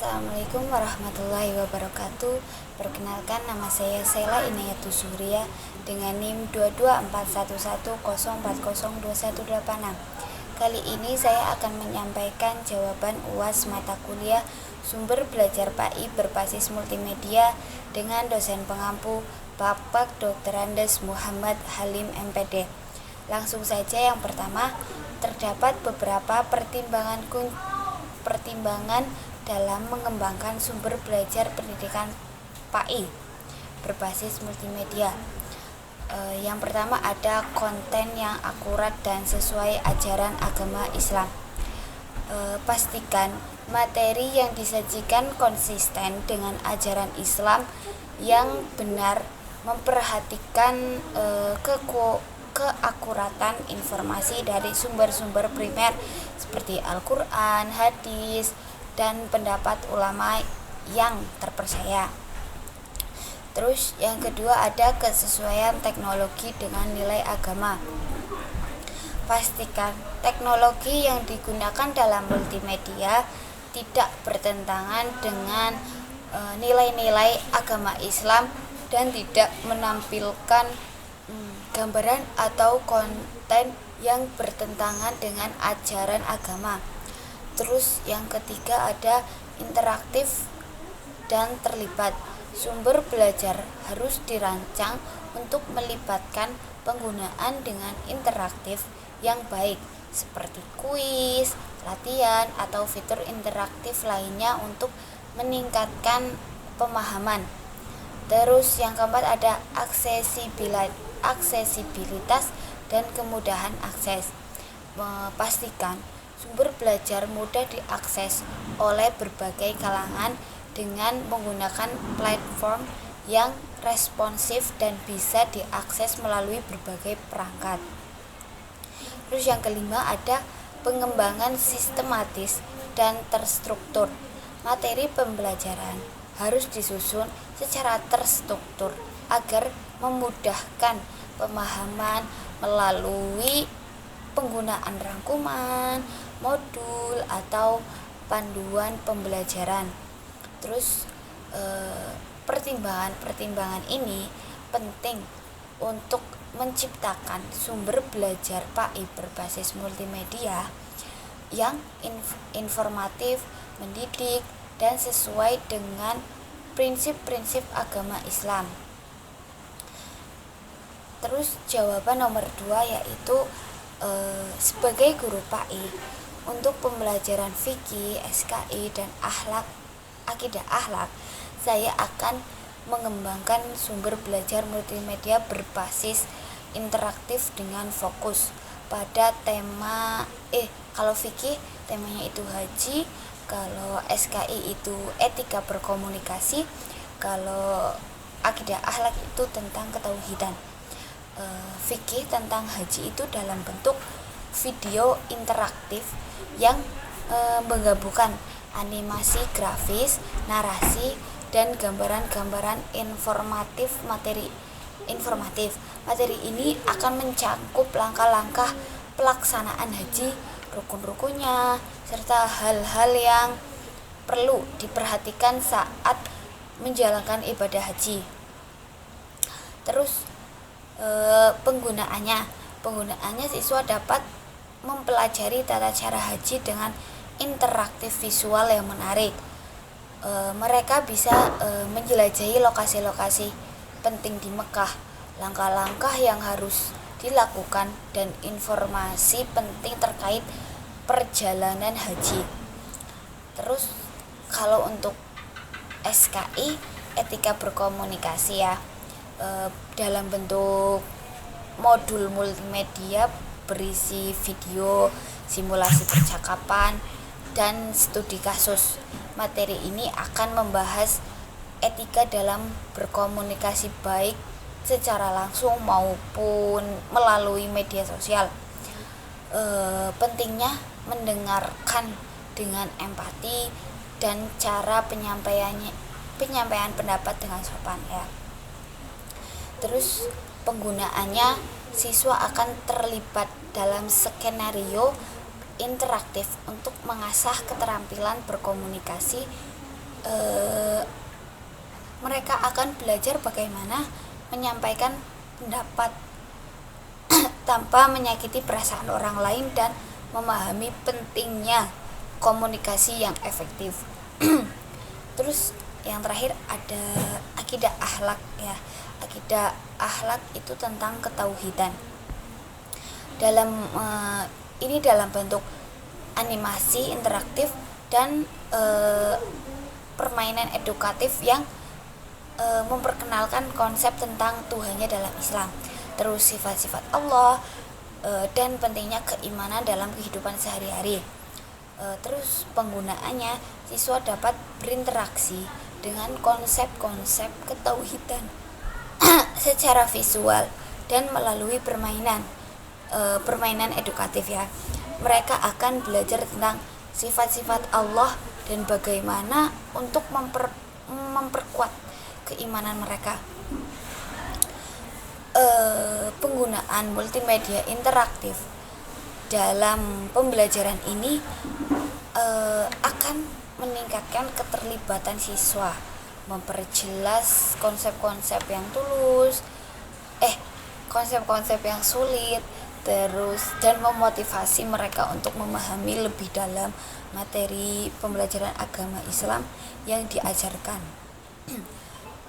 Assalamualaikum warahmatullahi wabarakatuh. Perkenalkan, nama saya Sheila Inayatus Surya dengan NIM 22411040218. Kali ini saya akan menyampaikan jawaban UAS mata kuliah Sumber Belajar PAI berbasis multimedia dengan dosen pengampu Bapak Dr. Andes Muhammad Halim MPD. Langsung saja, yang pertama, terdapat beberapa pertimbangan dalam mengembangkan sumber belajar pendidikan PAI berbasis multimedia. Yang pertama, ada konten yang akurat dan sesuai ajaran agama Islam. Pastikan materi yang disajikan konsisten dengan ajaran Islam yang benar, memperhatikan keakuratan informasi dari sumber-sumber primer seperti Al-Quran, hadis, dan pendapat ulama yang terpercaya. Terus yang kedua, ada kesesuaian teknologi dengan nilai agama. Pastikan teknologi yang digunakan dalam multimedia tidak bertentangan dengan nilai-nilai agama Islam dan tidak menampilkan gambaran atau konten yang bertentangan dengan ajaran agama. Terus yang ketiga, ada interaktif dan terlibat. Sumber belajar harus dirancang untuk melibatkan penggunaan dengan interaktif yang baik seperti kuis, latihan, atau fitur interaktif lainnya untuk meningkatkan pemahaman. Terus yang keempat, ada aksesibilitas dan kemudahan akses. Pastikan sumber belajar mudah diakses oleh berbagai kalangan dengan menggunakan platform yang responsif dan bisa diakses melalui berbagai perangkat. Terus yang kelima, ada pengembangan sistematis dan terstruktur. Materi pembelajaran harus disusun secara terstruktur agar memudahkan pemahaman melalui penggunaan rangkuman, modul, atau panduan pembelajaran. Terus pertimbangan ini penting untuk menciptakan sumber belajar PAI berbasis multimedia yang informatif, mendidik, dan sesuai dengan prinsip-prinsip agama Islam. Terus jawaban nomor 2 yaitu sebagai guru PAI untuk pembelajaran fikih, SKI, dan akidah akhlak, saya akan mengembangkan sumber belajar multimedia berbasis interaktif dengan fokus pada tema kalau fikih temanya itu haji, kalau SKI itu etika berkomunikasi, kalau akidah akhlak itu tentang ketauhidan. Fikih tentang haji itu dalam bentuk video interaktif yang menggabungkan animasi grafis, narasi, dan gambaran-gambaran informatif. Materi ini akan mencakup langkah-langkah pelaksanaan haji, rukun-rukunnya, serta hal-hal yang perlu diperhatikan saat menjalankan ibadah haji. Terus penggunaannya siswa dapat mempelajari tata cara haji dengan interaktif visual yang menarik. Mereka bisa menjelajahi lokasi-lokasi penting di Mekah, langkah-langkah yang harus dilakukan, dan informasi penting terkait perjalanan haji. Terus kalau untuk SKI etika berkomunikasi dalam bentuk modul multimedia berisi video, simulasi percakapan, dan studi kasus. Materi ini akan membahas etika dalam berkomunikasi baik secara langsung maupun melalui media sosial. Pentingnya mendengarkan dengan empati dan cara penyampaian pendapat dengan sopan Terus penggunaannya, siswa akan terlibat dalam skenario interaktif untuk mengasah keterampilan berkomunikasi eh, mereka akan belajar bagaimana menyampaikan pendapat tanpa menyakiti perasaan orang lain dan memahami pentingnya komunikasi yang efektif. Terus yang terakhir ada akidah akhlak ya. Akidah akhlak itu tentang ketauhidan. Ini dalam bentuk animasi interaktif dan permainan edukatif yang memperkenalkan konsep tentang Tuhannya dalam Islam, terus sifat-sifat Allah, dan pentingnya keimanan dalam kehidupan sehari-hari. Terus penggunaannya, siswa dapat berinteraksi dengan konsep-konsep ketauhidan secara visual dan melalui permainan edukatif ya. Mereka akan belajar tentang sifat-sifat Allah dan bagaimana untuk memperkuat keimanan mereka. Penggunaan multimedia interaktif dalam pembelajaran ini akan meningkatkan keterlibatan siswa, memperjelas konsep-konsep yang konsep-konsep yang sulit, terus dan memotivasi mereka untuk memahami lebih dalam materi pembelajaran agama Islam yang diajarkan.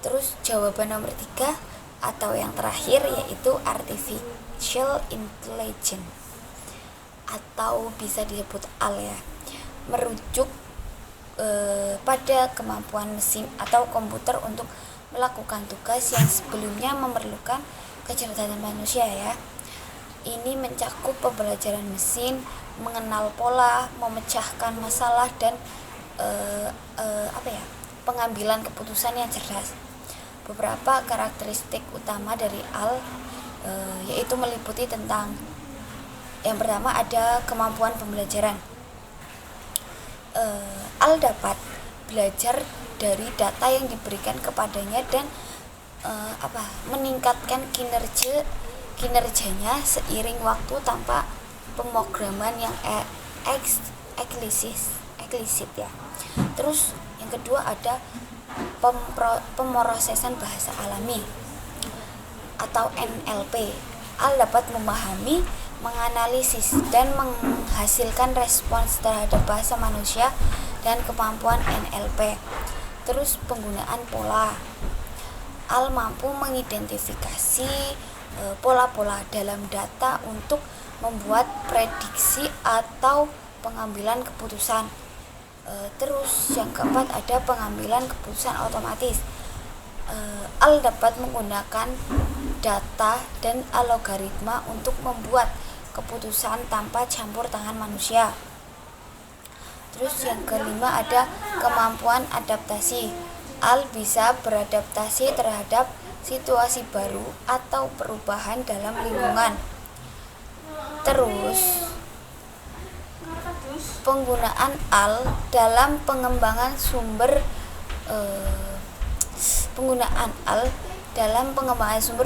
Terus jawaban nomor 3 atau yang terakhir yaitu artificial intelligence atau bisa disebut AL ya, merujuk pada kemampuan mesin atau komputer untuk melakukan tugas yang sebelumnya memerlukan kecerdasan manusia ya. Ini mencakup pembelajaran mesin, mengenal pola, memecahkan masalah dan pengambilan keputusan yang cerdas. Beberapa karakteristik utama dari AL yaitu meliputi tentang yang pertama ada kemampuan pembelajaran. AL dapat belajar dari data yang diberikan kepadanya dan meningkatkan kinerjanya seiring waktu tanpa pemrograman yang eksplisit ya. Terus yang kedua ada pemrosesan bahasa alami atau NLP. AL dapat memahami, menganalisis dan menghasilkan respons terhadap bahasa manusia dan kemampuan NLP. Terus penggunaan pola. AL mampu mengidentifikasi pola-pola dalam data untuk membuat prediksi atau pengambilan keputusan. Terus yang keempat ada pengambilan keputusan otomatis. AL dapat menggunakan data dan algoritma untuk membuat keputusan tanpa campur tangan manusia. Terus yang kelima ada kemampuan adaptasi. AL bisa beradaptasi terhadap situasi baru atau perubahan dalam lingkungan. Terus penggunaan AL dalam pengembangan sumber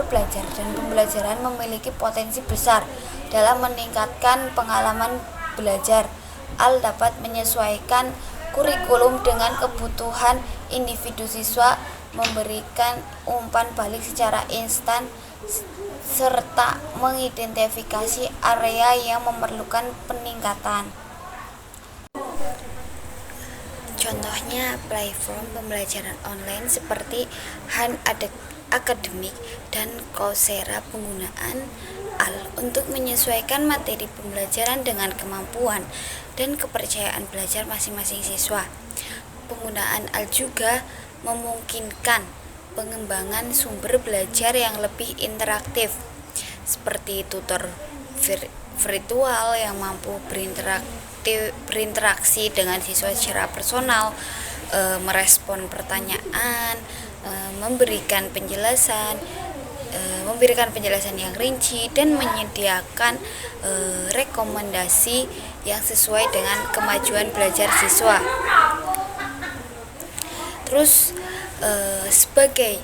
belajar dan pembelajaran memiliki potensi besar dalam meningkatkan pengalaman belajar. AL dapat menyesuaikan kurikulum dengan kebutuhan individu siswa, memberikan umpan balik secara instan, serta mengidentifikasi area yang memerlukan peningkatan. Contohnya platform pembelajaran online seperti Han Academic dan Coursera. Penggunaan AL untuk menyesuaikan materi pembelajaran dengan kemampuan dan kepercayaan belajar masing-masing siswa. Penggunaan AL juga memungkinkan pengembangan sumber belajar yang lebih interaktif seperti tutor virtual yang mampu berinteraksi dengan siswa secara personal, merespon pertanyaan, memberikan penjelasan yang rinci dan menyediakan rekomendasi yang sesuai dengan kemajuan belajar siswa. Terus sebagai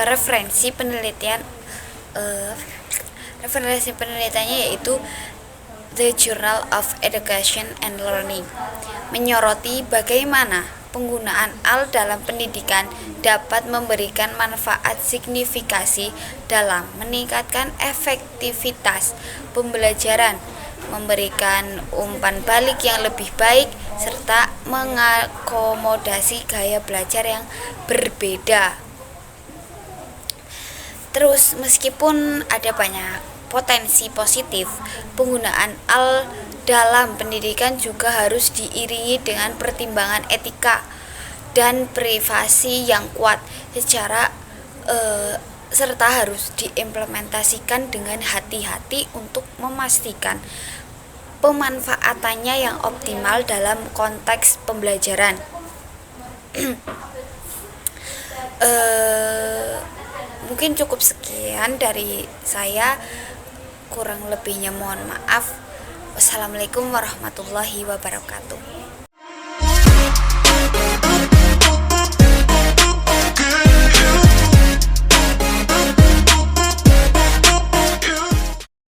referensi penelitiannya yaitu The Journal of Education and Learning menyoroti bagaimana penggunaan AL dalam pendidikan dapat memberikan manfaat signifikasi dalam meningkatkan efektivitas pembelajaran, memberikan umpan balik yang lebih baik, serta mengakomodasi gaya belajar yang berbeda. Terus, meskipun ada banyak potensi positif, penggunaan AL dalam pendidikan juga harus diiringi dengan pertimbangan etika dan privasi yang kuat serta harus diimplementasikan dengan hati-hati untuk memastikan pemanfaatannya yang optimal dalam konteks pembelajaran. Mungkin cukup sekian dari saya, kurang lebihnya mohon maaf. Wassalamualaikum warahmatullahi wabarakatuh.